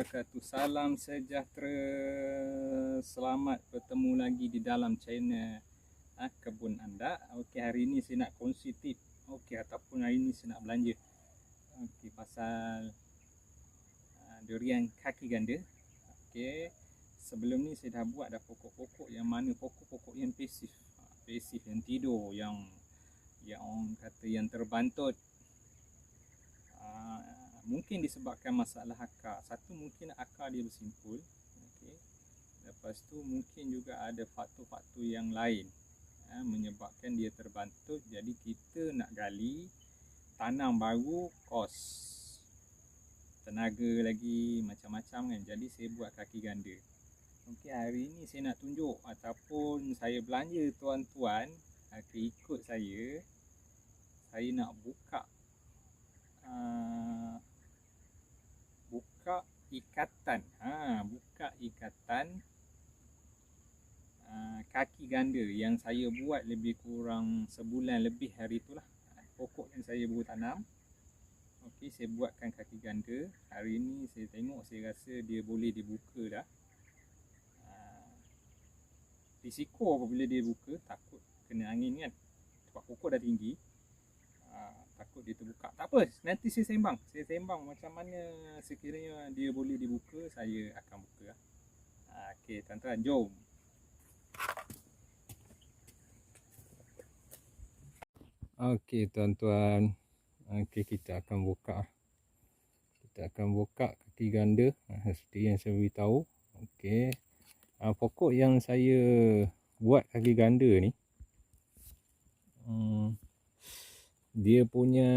wabarakatuh. Salam sejahtera. Selamat bertemu lagi di dalam channel Kebun Anda. Okey, hari ini saya nak kongsi tip. Okey, ataupun hari ini saya nak belanja. Okey, pasal durian kaki ganda. Okey, sebelum ni saya dah buat dah pokok-pokok yang mana pokok-pokok yang pasif. Pasif yang tidur, yang orang kata yang terbantut. Mungkin disebabkan masalah akar. Satu, mungkin akar dia bersimpul. Okay. Lepas tu mungkin juga ada faktor-faktor yang lain menyebabkan dia terbantut. Jadi kita nak gali, tanam baru, kos, tenaga lagi, macam-macam kan. Jadi saya buat kaki ganda. Okey, hari ini saya nak tunjuk ataupun saya belanja tuan-tuan. Okay, ikut saya. Saya nak buka ikatan, buka ikatan kaki ganda yang saya buat lebih kurang sebulan lebih hari itulah. Pokok yang saya baru tanam. Okey, saya buatkan kaki ganda. Hari ini saya tengok, saya rasa dia boleh dibuka dah. Risiko apabila dia buka, takut kena angin kan, sebab pokok dah tinggi. Takut dia terbuka. Tak apa, nanti saya sembang macam mana sekiranya dia boleh dibuka, saya akan buka. Okey, tuan-tuan, jom. Okey, tuan-tuan. Okey, kita akan buka kaki ganda seperti yang saya beritahu. Okey. Pokok yang saya buat kaki ganda ni, dia punya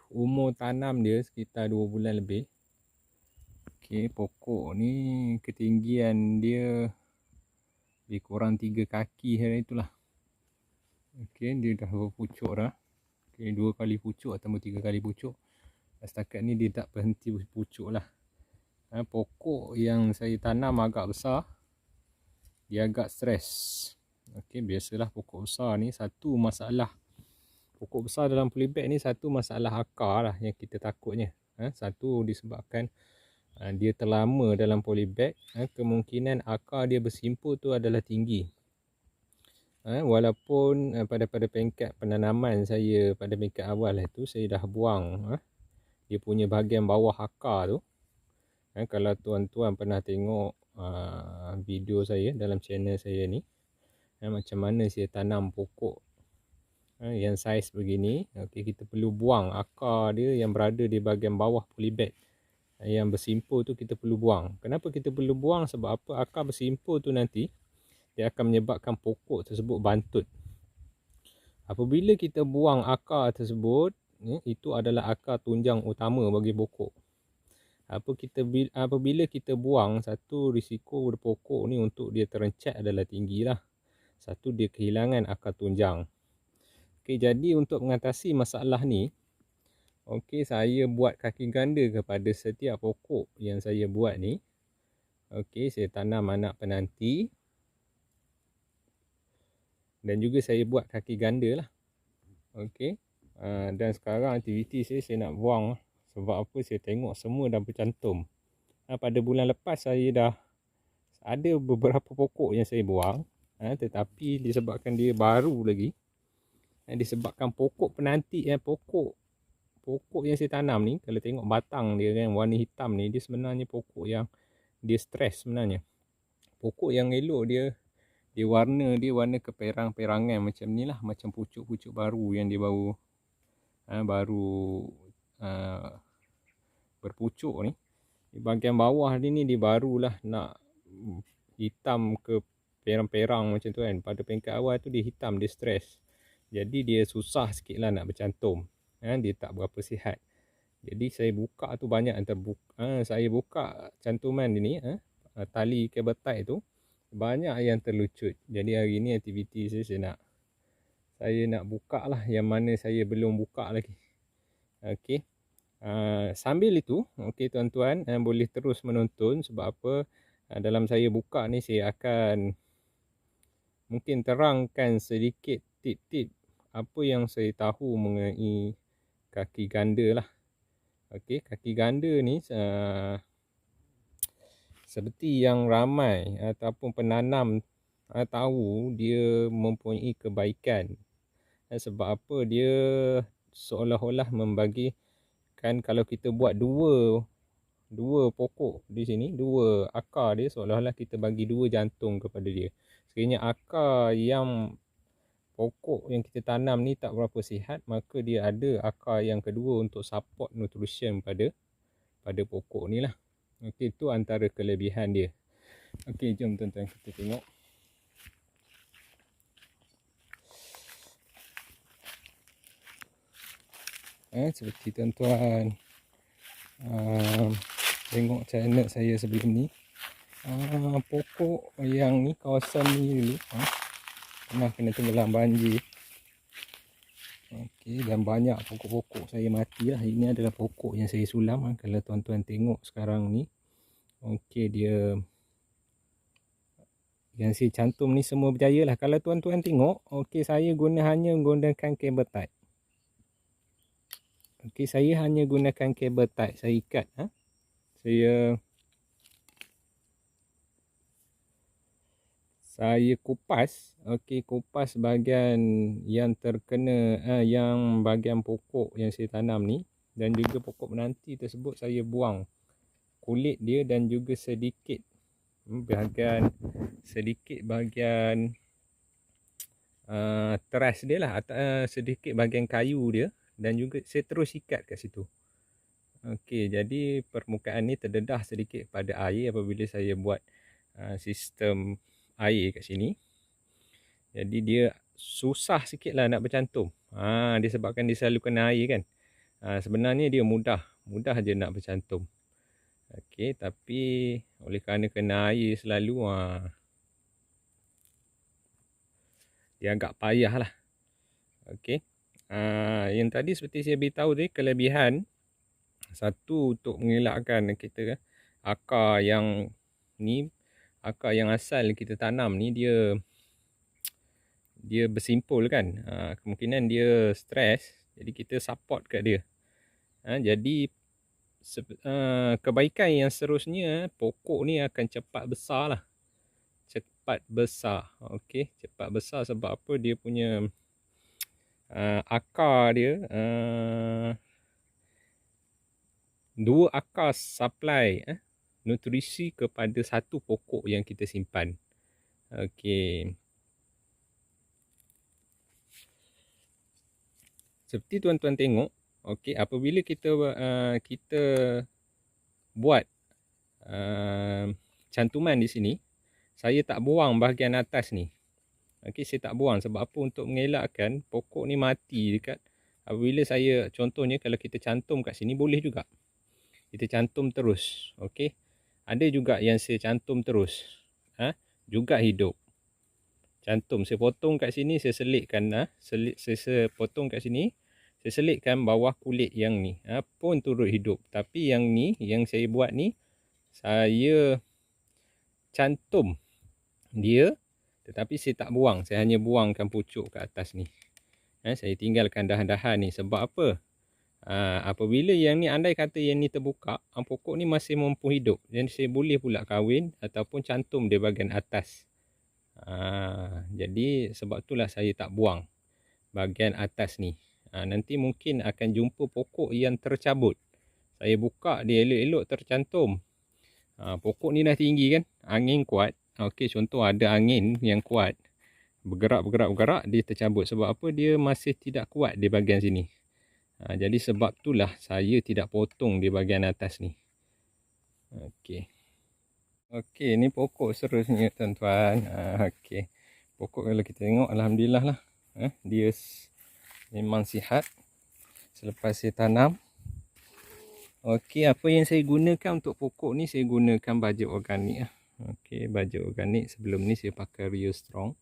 umur tanam dia sekitar 2 bulan lebih. Okey, pokok ni ketinggian dia lebih kurang 3 kaki hari itulah. Okey, dia dah berpucuk dah. Okey, 2 kali pucuk atau 3 kali pucuk. Setakat ni dia tak berhenti pucuk lah. Pokok yang saya tanam agak besar, dia agak stres. Okey, biasalah pokok besar ni satu masalah. Pokok besar dalam polybag ni satu masalah akar lah yang kita takutnya. Satu disebabkan dia terlama dalam polybag, kemungkinan akar dia bersimpul tu adalah tinggi. Walaupun pada peringkat penanaman saya, pada peringkat awal itu saya dah buang dia punya bahagian bawah akar tu. Kalau tuan-tuan pernah tengok video saya dalam channel saya ni, macam mana saya tanam pokok yang saiz begini. Okey, kita perlu buang akar dia yang berada di bahagian bawah polybag. Yang bersimpul tu kita perlu buang. Kenapa kita perlu buang? Sebab apa? Akar bersimpul tu nanti dia akan menyebabkan pokok tersebut bantut. Apabila kita buang akar tersebut, itu adalah akar tunjang utama bagi pokok. Apabila kita buang, satu risiko pokok ni untuk dia terencat adalah tinggilah. Satu, dia kehilangan akar tunjang. Okey, jadi untuk mengatasi masalah ni, okey, saya buat kaki ganda kepada setiap pokok yang saya buat ni. Okey, saya tanam anak penanti. Dan juga saya buat kaki ganda lah. Okey. Dan sekarang aktiviti saya nak buang. Sebab apa? Saya tengok semua dah bercantum. Pada bulan lepas saya dah ada beberapa pokok yang saya buang. Tetapi disebabkan dia baru lagi, disebabkan pokok penanti, pokok yang saya tanam ni, kalau tengok batang dia kan warna hitam ni, dia sebenarnya pokok yang dia stres sebenarnya. Pokok yang elok dia warna keperang-perangan macam ni lah, macam pucuk-pucuk baru yang dia baru berpucuk ni. Di bahagian bawah ni dia barulah nak hitam ke perang-perang macam tu kan. Pada peringkat awal tu dia hitam, dia stres. Jadi dia susah sikit lah nak bercantum. Dia tak berapa sihat. Jadi saya buka tu banyak saya buka cantuman ni, tali kabel tie tu banyak yang terlucut. Jadi hari ni aktiviti saya nak buka lah yang mana saya belum buka lagi. Okey. Sambil itu, okey tuan-tuan, boleh terus menonton. Sebab apa? Dalam saya buka ni saya akan mungkin terangkan sedikit tip-tip apa yang saya tahu mengenai kaki ganda lah. Okey, kaki ganda ni seperti yang ramai ataupun penanam tahu, dia mempunyai kebaikan. Sebab apa? Dia seolah-olah membagikan, kalau kita buat dua pokok di sini, dua akar dia, seolah-olah kita bagi dua jantung kepada dia. Sekiranya akar yang pokok yang kita tanam ni tak berapa sihat, maka dia ada akar yang kedua untuk support nutrition pada pokok ni lah. Okey, itu antara kelebihan dia. Okey, jom tuan-tuan kita tengok. Seperti tuan-tuan tengok channel saya sebelum ni, pokok yang ni, kawasan ni dulu pernah kena tenggelam banjir. Okey, dan banyak pokok-pokok saya mati lah. Ini adalah pokok yang saya sulam. Kalau tuan-tuan tengok sekarang ni, okey, dia yang saya cantum ni semua berjaya lah. Kalau tuan-tuan tengok, okey, saya hanya menggunakan kabel tie. Okey, saya hanya gunakan kabel tie. Saya ikat. Saya kupas. Okey, kupas bahagian yang terkena, yang bahagian pokok yang saya tanam ni. Dan juga pokok menanti tersebut saya buang kulit dia dan juga sedikit bahagian teras dia lah, sedikit bahagian kayu dia, dan juga saya terus ikat kat situ. Okey, jadi permukaan ni terdedah sedikit pada air apabila saya buat sistem air kat sini. Jadi dia susah sikit lah nak bercantum. Disebabkan dia selalu kena air kan. Sebenarnya dia mudah je nak bercantum. Okey, tapi oleh kerana kena air selalu, dia agak payah lah. Okey, yang tadi seperti saya beritahu tadi, kelebihan satu untuk mengelakkan kita akar yang asal kita tanam ni, dia bersimpul kan. Kemungkinan dia stres, jadi kita support kat dia. Jadi kebaikan yang seterusnya, pokok ni akan cepat besar lah. Cepat besar. Okey, cepat besar sebab apa? Dia punya akar dia, dua akar supply nutrisi kepada satu pokok yang kita simpan. Okey, seperti tuan-tuan tengok, okey, apabila kita buat cantuman di sini, saya tak buang bahagian atas ni. Okey, saya tak buang sebab apa? Untuk mengelakkan pokok ni mati dekat. Apabila saya, contohnya kalau kita cantum kat sini, boleh juga kita cantum terus. Okey, ada juga yang saya cantum terus, juga hidup. Cantum, saya potong kat sini, saya selitkan, saya potong kat sini, saya selitkan bawah kulit yang ni, pun turut hidup. Tapi yang ni, yang saya buat ni, saya cantum dia, tetapi saya tak buang. Saya hanya buangkan pucuk ke atas ni. Saya tinggalkan dahan-dahan ni. Sebab apa? Apabila yang ni, andai kata yang ni terbuka, pokok ni masih mampu hidup. Jadi saya boleh pula kahwin ataupun cantum dia bahagian atas. Jadi sebab itulah saya tak buang bahagian atas ni. Nanti mungkin akan jumpa pokok yang tercabut. Saya buka dia elok-elok tercantum. Pokok ni dah tinggi kan, angin kuat. Okey, contoh ada angin yang kuat, bergerak, dia tercabut. Sebab apa? Dia masih tidak kuat di bahagian sini. Jadi sebab itulah saya tidak potong di bahagian atas ni. Okey, ni pokok seterusnya tuan-tuan. Okey, pokok kalau kita tengok, alhamdulillah lah, dia memang sihat selepas saya tanam. Okey, apa yang saya gunakan untuk pokok ni, saya gunakan baja organik. Okey, baja organik. Sebelum ni saya pakai Rio Strong.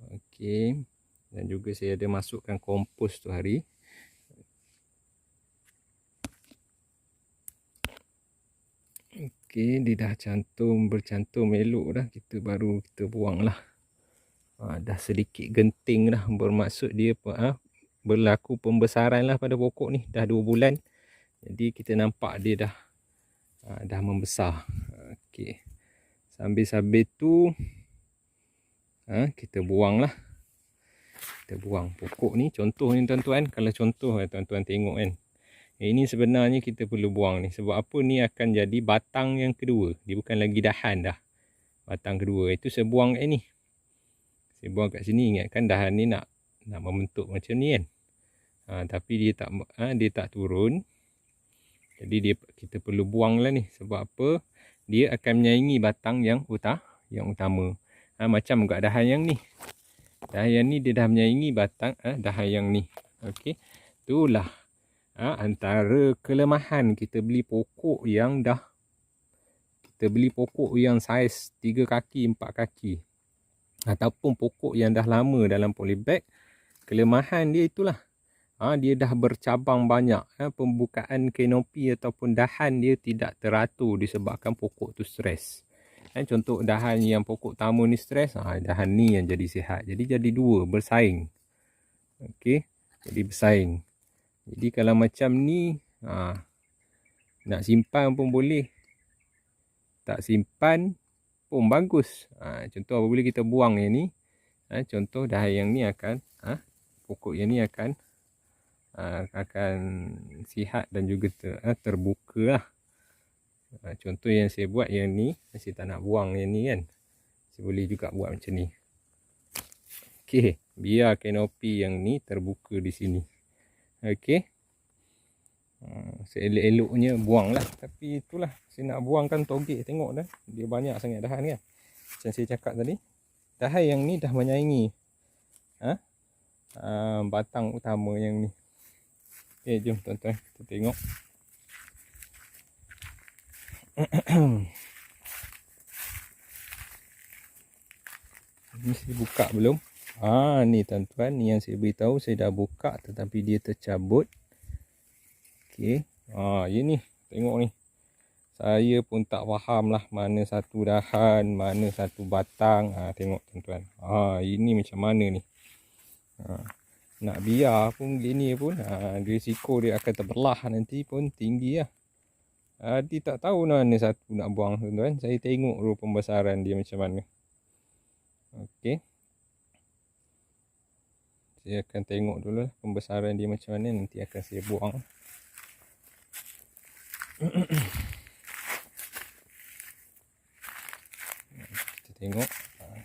Okey, dan juga saya ada masukkan kompos tu hari. Okey, dia dah bercantum elok dah. Kita buang lah. Dah sedikit genting dah. Bermaksud dia berlaku pembesaran lah pada pokok ni. Dah 2 bulan. Jadi kita nampak dia dah membesar. Okey. Okey. Sambil-sambil tu kita buang lah. Kita buang pokok ni. Contoh ni tuan-tuan. Kalau contoh tuan-tuan tengok kan. Ini sebenarnya kita perlu buang ni. Sebab apa, ni akan jadi batang yang kedua. Dia bukan lagi dahan dah. Batang kedua. Itu saya buang kat ni. Saya buang kat sini. Ingatkan dahan ni nak membentuk macam ni kan. Tapi dia tak turun. Jadi kita perlu buang lah ni. Sebab apa? Dia akan menyaingi batang yang utama. Macam kat dahan yang ni. Dahan yang ni dia dah menyaingi batang dahan yang ni. Okey. Itulah antara kelemahan kita beli pokok yang saiz 3 kaki, 4 kaki. Ataupun pokok yang dah lama dalam polybag. Kelemahan dia itulah. Dia dah bercabang banyak. Pembukaan kanopi ataupun dahan dia tidak teratur disebabkan pokok tu stres. Contoh dahan yang pokok utama ni stres, dahan ni yang jadi sihat. Jadi jadi dua, bersaing. Okey, jadi bersaing. Jadi kalau macam ni, nak simpan pun boleh. Tak simpan pun bagus. Contoh apabila kita buang yang ni, contoh dahan yang ni akan, pokok yang ni akan sihat dan juga terbuka lah. Contoh yang saya buat yang ni, saya tak nak buang yang ni kan. Saya boleh juga buat macam ni. Okey, biar kanopi yang ni terbuka di sini. Okey. Saya elok-eloknya buang lah. Tapi itulah, saya nak buangkan togek. Tengok dah, dia banyak sangat dahan kan. Macam saya cakap tadi, dahan yang ni dah menyaingi batang utama yang ni. Okey, jom tuan-tuan kita tengok. Ni saya buka belum? Ni tuan-tuan, ni yang saya beritahu, saya dah buka tetapi dia tercabut. Okey. Ini tengok ni. Saya pun tak faham lah mana satu dahan, mana satu batang. Tengok tuan-tuan. Ini macam mana ni? Nak biar pun gini pun, risiko dia akan terbelah nanti pun tinggi lah. Dia tak tahu mana satu nak buang tuan-tuan. Saya tengok dulu pembesaran dia macam mana. Okey. Saya akan tengok dulu lah pembesaran dia macam mana. Nanti akan saya buang. Kita tengok.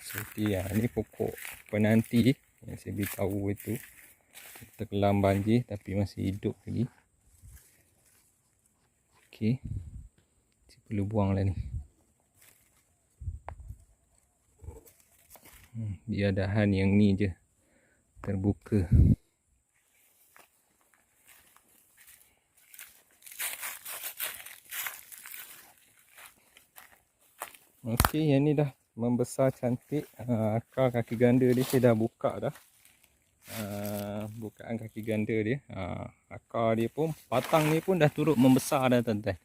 Seperti ni pokok penanti yang saya beritahu itu. Terkelam banjir tapi masih hidup lagi. Okey. Saya perlu buang lah ni. Dia dahan yang ni je terbuka. Okey, yang ni dah membesar cantik. Akar kaki ganda dia saya dah buka dah. Bukaan kaki ganda dia. Akar dia pun, batang ni pun dah turut membesar dah tuan-tuan.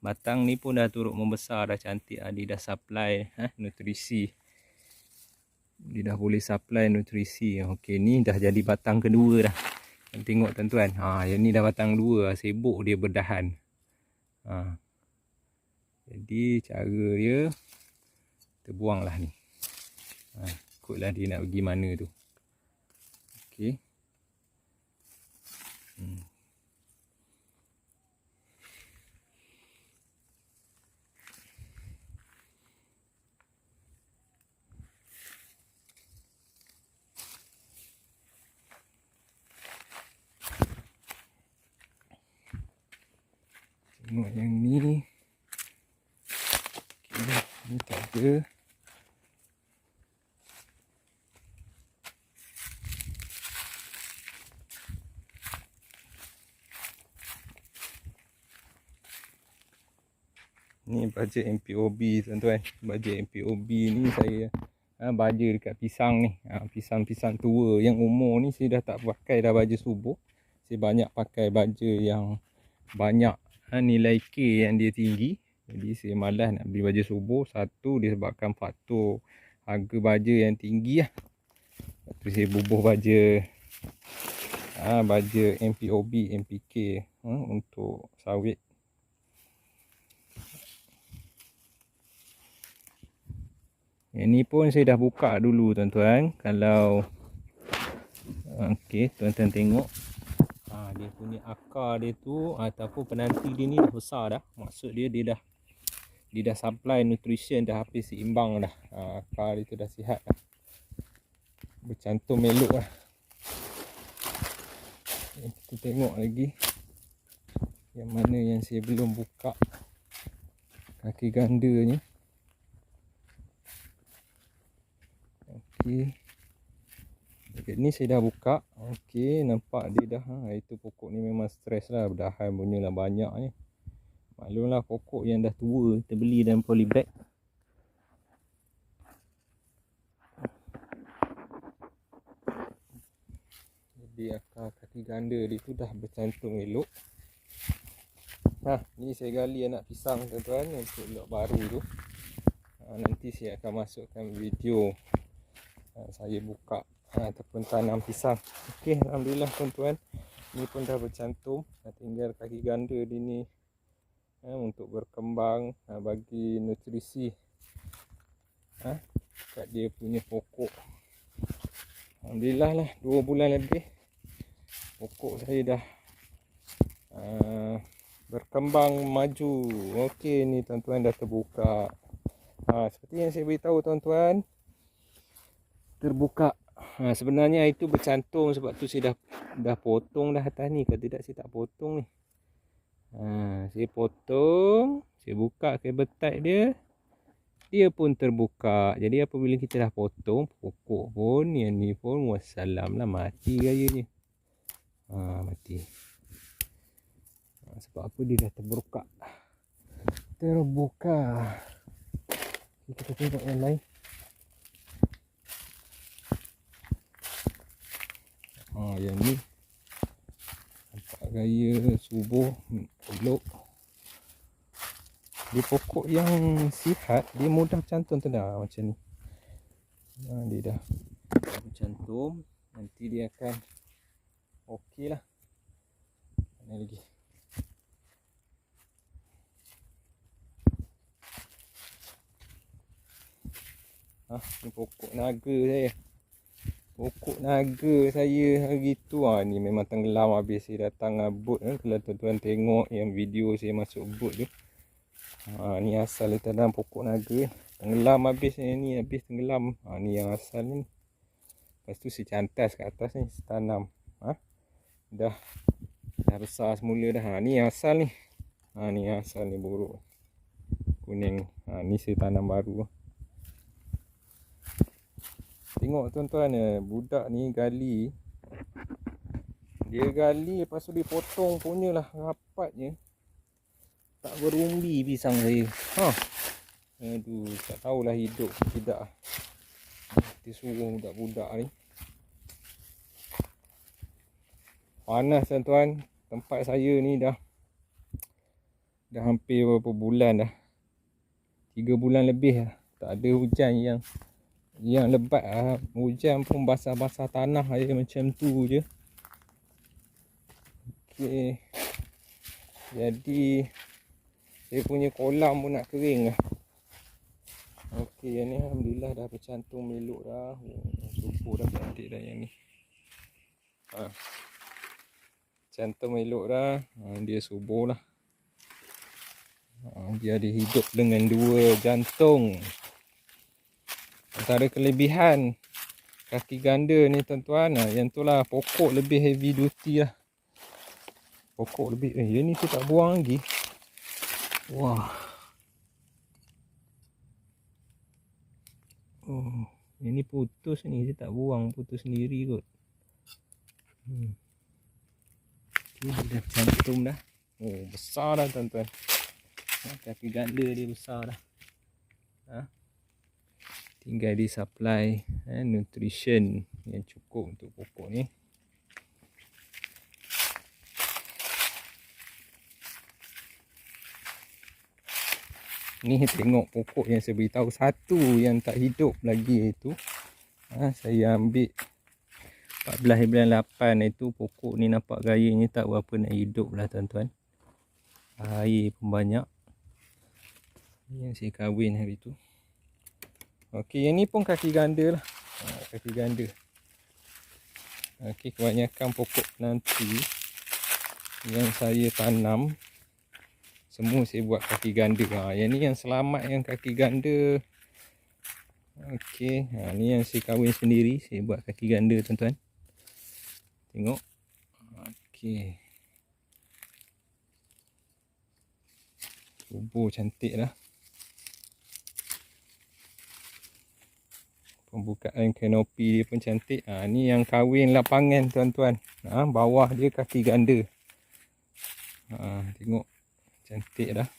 Batang ni pun dah turut membesar dah cantik. Dia dah supply nutrisi. Dia dah boleh supply nutrisi. Okey, ni dah jadi batang kedua dah. Tengok tuan-tuan. Yang ni dah batang dua. Sibuk dia berdahan. Jadi cara dia, kita buang lah ni. Ikutlah dia nak pergi mana tu. Okey. Tengok yang ni. Okay, ni tak ada. Ni baja MPOB tuan-tuan. Baja MPOB ni saya baja dekat pisang ni. Pisang-pisang tua yang umur ni saya dah tak pakai dah baja subuh. Saya banyak pakai baja yang banyak nilai K yang dia tinggi. Jadi saya malas nak beli baja subuh. Satu disebabkan faktor harga baja yang tinggi lah. Lepas tu saya bubuh baja baja MPOB, MPK untuk sawit. Yang ni pun saya dah buka dulu tuan-tuan. Kalau okey, tuan-tuan tengok. Dia punya akar dia tu ataupun penanti dia ni dah besar dah. Maksud dia dah supply nutrition, dah habis seimbang dah. Akar dia tu dah sihat dah. Bercantum elok lah. Kita tengok lagi yang mana yang saya belum buka. Kaki ganda ni. Okey. Dekat ni saya dah buka. Okey, nampak dia dah. Itu pokok ni memang stres lah. Berdahan punya lah banyak ni. Maklumlah pokok yang dah tua kita beli dalam polybag. Jadi akar kaki ganda dia tu dah bercantum elok. Ni saya gali anak pisang tuan-tuan untuk lot baru tu. Nanti saya akan masukkan video saya buka ataupun tanam pisang. Okey, alhamdulillah tuan-tuan. Ni pun dah bercantum. Tinggal kaki ganda dia ni untuk berkembang, bagi nutrisi kat dia punya pokok. Alhamdulillah lah, 2 bulan lebih pokok saya dah berkembang maju. Okey, ni tuan-tuan dah terbuka. Seperti yang saya beritahu tuan-tuan, terbuka. Sebenarnya itu bercantum sebab tu saya dah potong dah atas ni. Kalau tidak saya tak potong ni. Saya potong, saya buka kabel tight dia pun terbuka. Jadi apabila kita dah potong pokok pun, yang ni pun wassalam lah, mati gayanya. Mati. Sebab apa dia dah terbuka. Kita tengok yang lain. Yang ni nampak gaya subuh elok. Dia pokok yang sihat, dia mudah cantum tu dah macam ni. Dia dah cantum. Nanti dia akan okey lah. Mana lagi? Ni pokok naga saya. Pokok naga saya hari tu ni memang tenggelam habis. Saya datang bot. Kalau tuan-tuan tengok yang video saya masuk bot tu, ni asal dia tanam pokok naga. Tenggelam habis ni, habis tenggelam. Ni yang asal ni. Lepas tu saya cantas kat atas ni, saya tanam. Dah besar semula dah. Ni yang asal ni. Ni yang asal ni buruk. Kuning. Ni saya tanam baru. Tengok tuan-tuan, budak ni gali. Dia gali lepas tu dia potong punya lah rapatnya. Tak berumbi pisang saya. Aduh, tak tahulah hidup tidak. Dia suruh budak-budak ni. Panas tuan-tuan. Tempat saya ni dah hampir berapa bulan dah. 3 bulan lebih dah. Tak ada hujan yang lebat lah. Hujan pun basah-basah tanah aja macam tu je. Okey. Jadi saya punya kolam pun nak kering lah. Okey, yang ni alhamdulillah dah bercantum elok dah. Syukur dah cantik dah yang ni. Cantum elok dah. Dia subur lah. Dia ada hidup dengan 2 jantung. Antara kelebihan kaki ganda ni tuan-tuan, yang tu lah pokok lebih heavy duty lah. Pokok lebih, yang ni tu tak buang lagi. Wah. Yang ni putus ni, dia tak buang, putus sendiri kot. Okay, dia dah cantum dah. Besar dah tuan-tuan. Kaki ganda dia besar dah. Tinggal di supply nutrition yang cukup untuk pokok ni. Ni tengok pokok yang saya beritahu, satu yang tak hidup lagi itu. Saya ambil 14/8 itu, pokok ni nampak gayanya tak berapa nak hidup lah tuan-tuan. Air pun banyak. Yang saya kahwin hari tu. Okey, yang ni pun kaki ganda lah. Kaki ganda. Okey, kebanyakan pokok nanti yang saya tanam semua saya buat kaki ganda. Yang ni yang selamat yang kaki ganda. Okey, ni yang saya kahwin sendiri, saya buat kaki ganda tuan-tuan. Tengok. Okey. Subur cantik lah. Pembukaan kanopi dia pun cantik. Ni yang kahwin lapangan tuan-tuan. Bawah dia kaki ganda. Tengok. Cantik dah.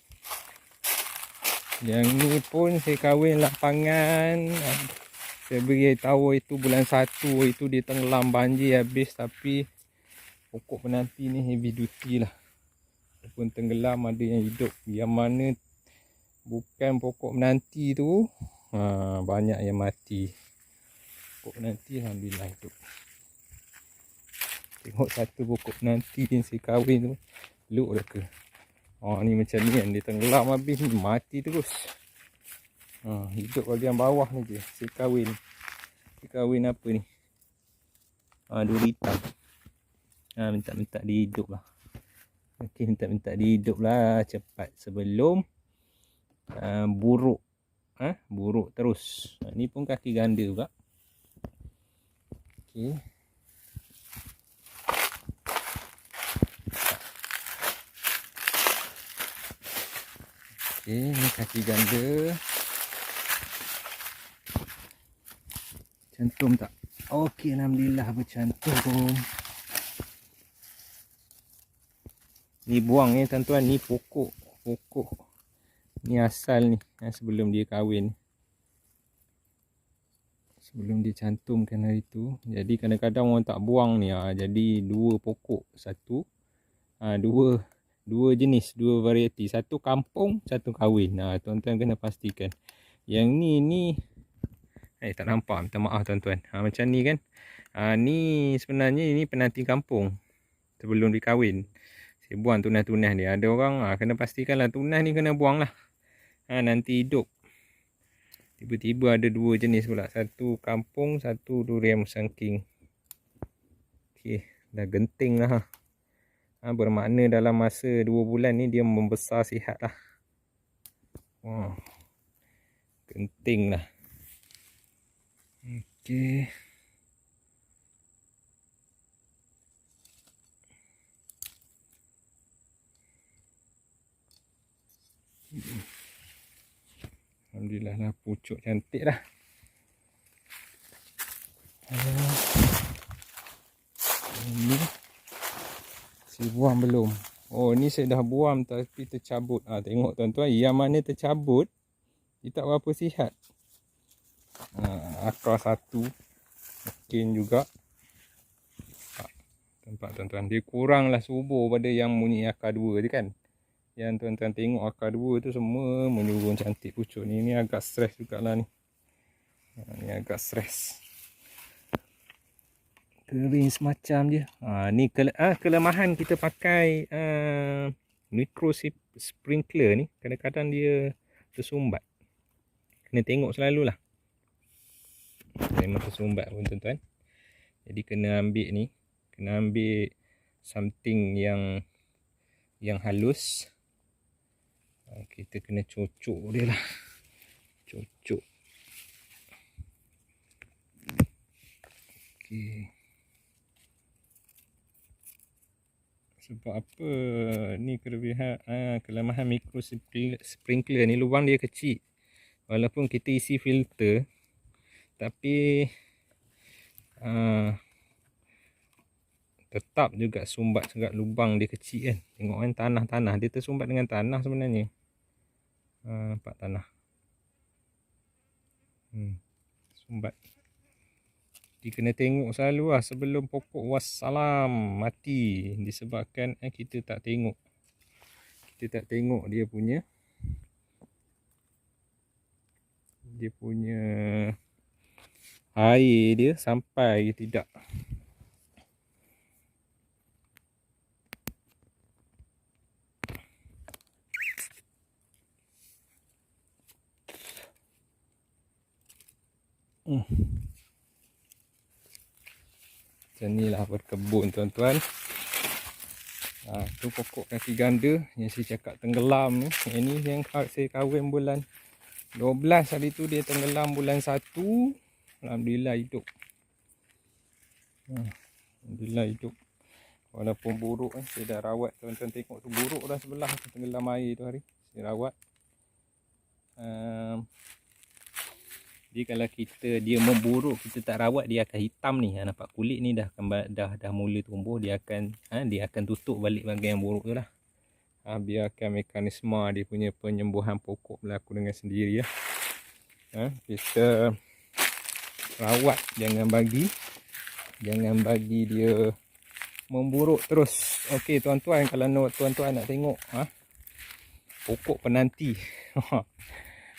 Yang ni pun saya kahwin lapangan. Saya beritahu itu bulan 1 itu dia tenggelam banjir habis. Tapi pokok penanti ni heavy duty lah. Walaupun tenggelam ada yang hidup. Yang mana bukan pokok menanti tu, banyak yang mati. Pokok menanti alhamdulillah hidup. Tengok satu pokok menanti yang saya kahwin tu, elok dah ke. Ni macam ni kan, dia tenggelam habis ni mati terus. Hidup bahagian bawah ni je. Saya kahwin. Saya kahwin apa ni? Dua hitam. Minta-minta dia hidup lah. Okey, minta-minta dia hidup lah cepat sebelum buruk. Buruk terus. Ni pun kaki ganda juga. Okey. Okey, ni kaki ganda. Cantum tak? Okey, alhamdulillah bercantum. Ni buang ni tuan-tuan, ni pokok. Ni asal ni sebelum dia kahwin. Sebelum dia cantumkan hari tu. Jadi kadang-kadang orang tak buang ni. Jadi dua pokok. Satu. Dua jenis. Dua varieti. Satu kampung. Satu kahwin. Tuan-tuan kena pastikan. Yang ni. Tak nampak. Minta maaf tuan-tuan. Macam ni kan. Ni sebenarnya ni penanti kampung. Sebelum dia kahwin. Saya buang tunas-tunas dia. Ada orang kena pastikan lah. Tunas ni kena buang lah. Nanti hidup. Tiba-tiba ada dua jenis pula. Satu kampung, satu durian musangking. Okey, dah genting lah. Bermakna dalam masa 2 bulan ni dia membesar sihat lah. Genting lah. Okey. Alhamdulillah lah, pucuk cantik dah. Ini saya buang belum. Ni saya dah buang tapi tercabut. Tengok tuan-tuan, yang mana tercabut dia tak berapa sihat. Akar satu mungkin juga. Nampak tuan-tuan, dia kurang lah subur pada yang bunyi akar 2 je kan. Yang tuan-tuan tengok akar 2 tu semua menyurung cantik pucuk ni. Ni agak stres jugalah ni. Ni agak stres. Kering semacam je. Ni kelemahan kita pakai micro sprinkler ni. Kadang-kadang dia tersumbat. Kena tengok selalulah. Memang tersumbat pun tuan-tuan. Jadi kena ambil ni. Kena ambil something yang halus. Kita kena cocok dia lah. Cocok. Okey. Sebab apa ni kelebihan kelemahan micro sprinkler ni, lubang dia kecil. Walaupun kita isi filter tapi tetap juga sumbat sebab lubang dia kecil kan. Tengok kan tanah-tanah dia tersumbat dengan tanah sebenarnya. Nampak tanah. Sumbat. Jadi kena tengok selalu lah sebelum pokok wassalam mati. Disebabkan kita tak tengok. Kita tak tengok dia punya air dia sampai tidak. Macam ni lah berkebun tuan-tuan. Tu pokok kaki ganda yang saya cakap tenggelam ni. Ini yang saya kahwin bulan 12 hari tu, dia tenggelam bulan 1. Alhamdulillah hidup. Alhamdulillah hidup. Walaupun buruk saya dah rawat. Tuan-tuan tengok tu buruk dah sebelah tu, tenggelam air tu hari. Saya rawat. Jadi kalau dia memburuk, kita tak rawat, dia akan hitam ni. Nampak kulit ni dah mula tumbuh, dia akan tutup balik bahagian yang buruk tu lah. Biarkan mekanisme dia punya penyembuhan pokok berlaku dengan sendiri ya. Kita rawat, jangan bagi dia memburuk terus. Okey tuan-tuan, kalau tuan-tuan nak tengok pokok penanti.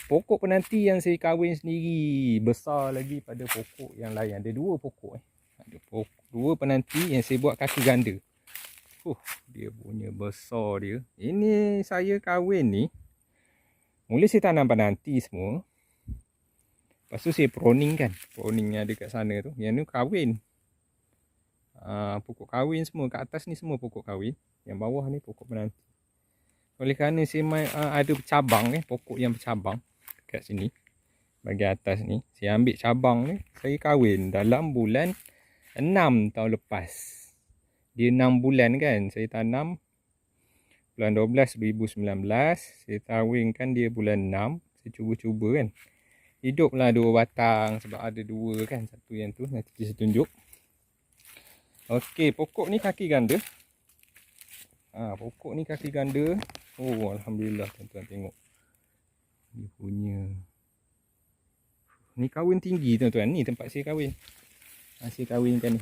Pokok penanti yang saya kahwin sendiri besar lagi pada pokok yang lain. Ada 2 pokok Ada 2 penanti yang saya buat kaki ganda. Dia punya besar dia. Ini saya kahwin ni, mula saya tanam penanti semua. Lepas tu saya proning kan. Proning yang ada kat sana tu. Yang ni kahwin. Pokok kahwin semua. Kat atas ni semua pokok kahwin. Yang bawah ni pokok penanti. Oleh kerana saya ada cabang pokok yang bercabang kat sini, bahagian atas ni, saya ambil cabang ni, saya kahwin dalam bulan 6 tahun lepas. Dia 6 bulan kan, saya tanam bulan 12 2019, saya kahwinkan dia bulan 6. Saya cuba-cuba kan, hiduplah 2 batang, sebab ada 2 kan, satu yang tu nanti saya tunjuk. Okey, pokok ni kaki ganda. Pokok ni kaki ganda. Alhamdulillah tuan-tuan tengok. Dia punya ni kahwin tinggi tuan-tuan. Ni tempat saya kahwin. Saya kahwinkan ni.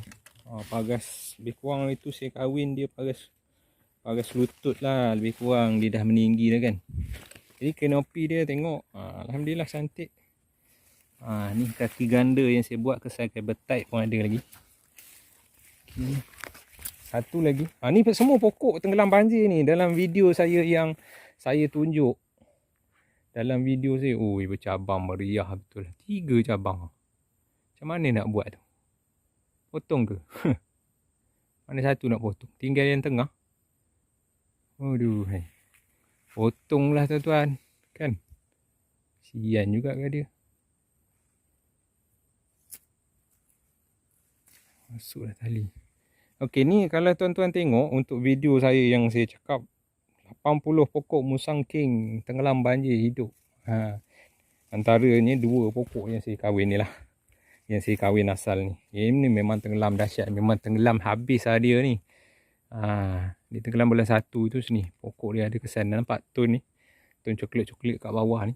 Pagas lebih kurang itu saya kahwin dia pagas lutut lah lebih kurang. Dia dah meninggi dah kan. Jadi kanopi dia tengok. Alhamdulillah cantik. Ni kaki ganda yang saya buat kesal betite pun ada lagi. Satu lagi. Ni semua pokok tenggelam banjir ni. Dalam video saya yang saya tunjuk. Dalam video saya, bercabang meriah betul. 3 cabang. Macam mana nak buat tu? Potong ke? Mana satu nak potong? Tinggal yang tengah. Potonglah tuan-tuan. Kan? Sian juga ke dia. Masuklah tali. Okey, ni kalau tuan-tuan tengok untuk video saya yang saya cakap 80 pokok musang king tenggelam banjir hidup. Antaranya 2 pokok yang saya kahwin ni lah. Yang saya kahwin asal ni. Ini memang tenggelam dahsyat. Memang tenggelam habis lah dia ni. Dia tenggelam bulan 1 tu sini. Pokok dia ada kesan. Nampak tone ni. Tone coklat-coklat kat bawah ni.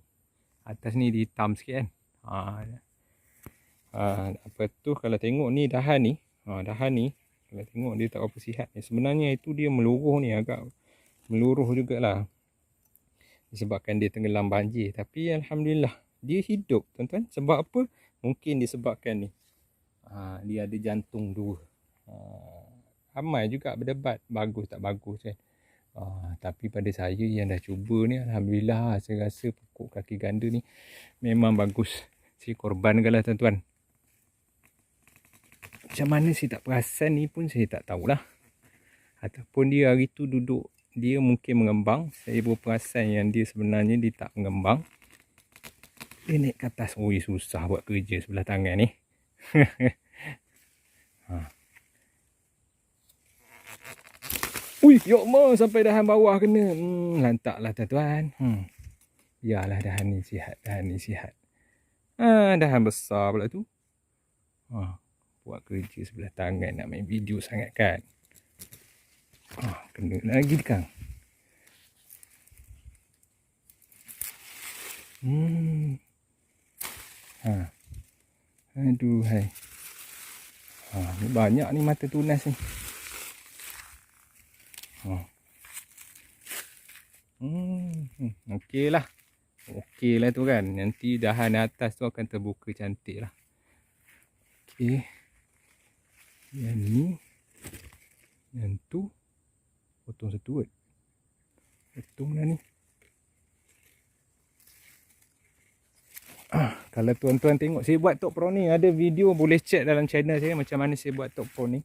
Atas ni dia hitam sikit kan. Apa tu kalau tengok ni dahan ni. Dahan ni. Kalau tengok dia tak apa sihat. Sebenarnya itu dia meluruh ni. Agak meluruh jugalah. Disebabkan dia tenggelam banjir. Tapi Alhamdulillah. Dia hidup tuan-tuan. Sebab apa? Mungkin disebabkan ni. Dia ada jantung 2. Ramai juga berdebat. Bagus tak bagus kan. Tapi pada saya yang dah cuba ni. Alhamdulillah. Saya rasa pokok kaki ganda ni. Memang bagus. Saya korbankan lah tuan-tuan. Macam mana saya tak perasan ni pun saya tak tahulah. Ataupun dia hari tu duduk. Dia mungkin mengembang. Saya berperasan yang dia sebenarnya dia tak mengembang. Dia naik ke atas. Susah buat kerja sebelah tangan ni. Ya Allah, sampai dahan bawah kena. Lantaklah tuan-tuan. Biarlah dahan ni sihat. Dahan besar pula tu. Buat kerja sebelah tangan nak main video sangat kan. Kena lagi kan. Aduhai. Ni banyak ni mata tunas ni. Okeylah. Okeylah tu kan. Nanti dahan atas tu akan terbuka cantik lah. Okey. Yang ni. Yang tu. Potong satu kot. Potong lah ni. Kalau tuan-tuan tengok saya buat top pro ni, ada video boleh check dalam channel saya macam mana saya buat top pro ni.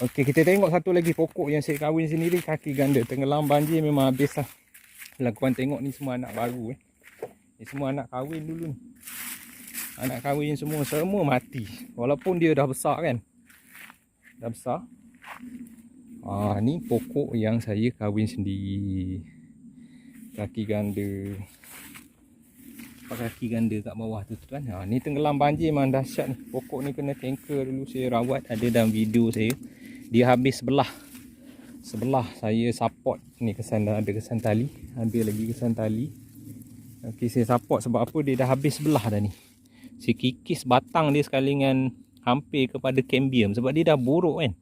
Okey, kita tengok satu lagi pokok yang saya kahwin sendiri, kaki ganda. Tenggelam banjir memang habis lah. Kalau korang tengok ni semua anak baru ni semua anak kahwin dulu ni. Anak kahwin semua mati. Walaupun dia dah besar kan. Dah besar. Ni pokok yang saya kahwin sendiri. Kaki ganda. Kaki ganda kat bawah tu tuan. Ni tenggelam banjir memang dahsyat ni. Pokok ni kena tanker dulu saya rawat. Ada dalam video saya. Dia habis sebelah saya support ni, ada kesan tali, ada lagi kesan tali. Okey, saya support sebab apa, dia dah habis sebelah dah ni. Saya kikis batang dia sekali dengan hampir kepada cambium sebab dia dah buruk kan.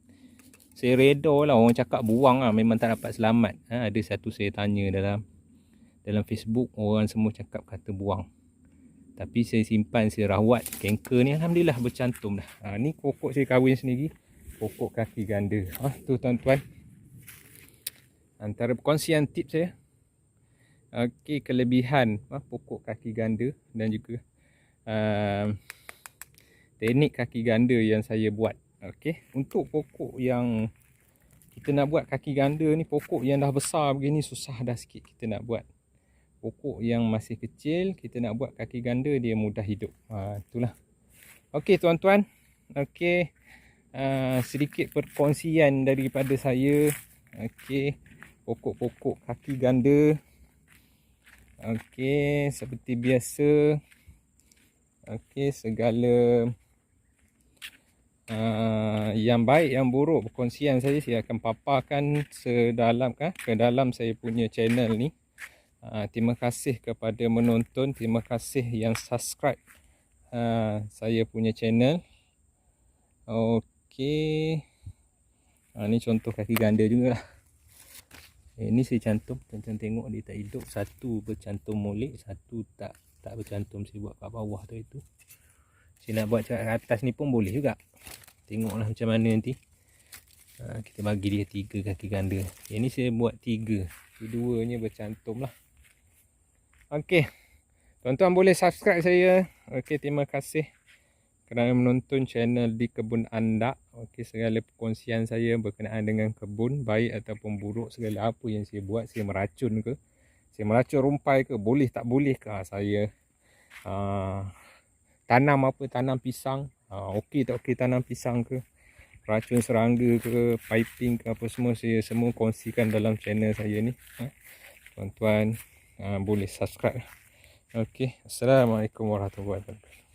Saya reda lah, orang cakap buang lah, memang tak dapat selamat. Ada satu saya tanya dalam Facebook, orang semua cakap kata buang. Tapi saya simpan, saya rawat. Kanker ni alhamdulillah bercantum dah. Ni pokok saya kahwin sendiri, pokok kaki ganda. Tu tuan-tuan, antara perkongsian tips saya. Okey, kelebihan pokok kaki ganda dan juga teknik kaki ganda yang saya buat. Okey, untuk pokok yang kita nak buat kaki ganda ni, pokok yang dah besar begini susah dah sikit kita nak buat. Pokok yang masih kecil kita nak buat kaki ganda, dia mudah hidup. Itulah. Okey tuan-tuan. Okey, sedikit perkongsian daripada saya. Okey, pokok-pokok kaki ganda. Okey, seperti biasa. Okey, segala yang baik yang buruk perkongsian saya akan paparkan ke dalam saya punya channel ni. Terima kasih kepada menonton, terima kasih yang subscribe saya punya channel. Okey, ni contoh kaki ganda jugalah. Ini saya cantum, tuan-tuan tengok dia tak hidup. Satu bercantum molek, satu tak bercantum. Saya buat kat bawah tu itu. Saya nak buat kat atas ni pun boleh juga. Tengoklah macam mana nanti. Kita bagi dia 3 kaki ganda. Ini saya buat 3. Keduanya bercantum lah. Okey, tuan-tuan boleh subscribe saya. Okey, terima kasih kerana menonton channel Di Kebun Andak. Okey, segala perkongsian saya berkenaan dengan kebun, baik ataupun buruk, segala apa yang saya buat, saya meracun ke, saya meracun rumpai ke, boleh tak boleh ke, saya tanam pisang, okey tak okey tanam pisang ke, racun serangga ke, piping ke, apa semua saya semua kongsikan dalam channel saya ni. Tuan-tuan boleh subscribe. Okey, Assalamualaikum warahmatullahi wabarakatuh.